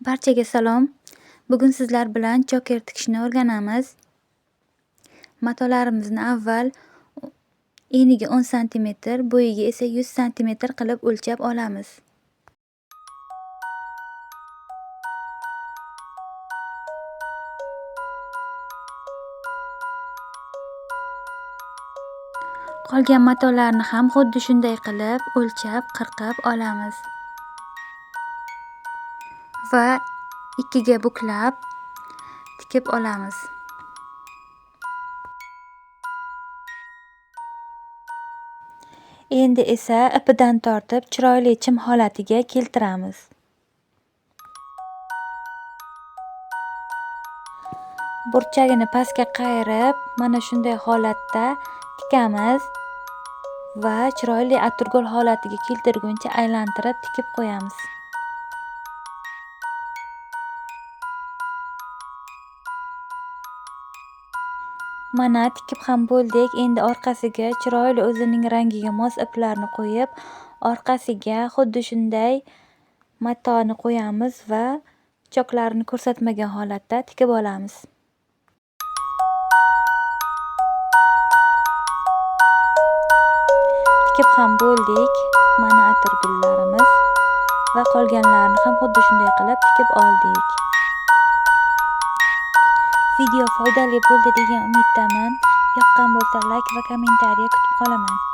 Barchaga salom. Bugun sizlar bilan choker tikishni o'rganamiz. Matolarimizni avval eniga 10 sm, bo'yiga esa 100 sm qilib o'lchab olamiz. Qolgan matolarni ham xuddi shunday qilib o'lchab, qirqib olamiz. Va ikkiga buklab tikib olamiz. Endi esa ipidan tortib chiroyli chim holatiga keltiramiz. Burchagini pastga qayirib, mana shunday holatda tikamiz va chiroyli atirgul holatiga keltirguncha aylantirib tikib qo'yamiz. Mana tikib ham bo'ldik. Endi orqasiga chiroyli o'zining rangiga mos iplarni qo'yib, orqasiga xuddi shunday matoni qo'yamiz va choklarni ko'rsatmagan holatda tikib olamiz. Tikib ham bo'ldik. Mana atirgullarimiz va qolganlarini ham xuddi shunday qilib tikib oldik. Video foydali bo'ldi degan umiddaman. Yoqqan bo'lsa like va kommentariya kutib qolaman.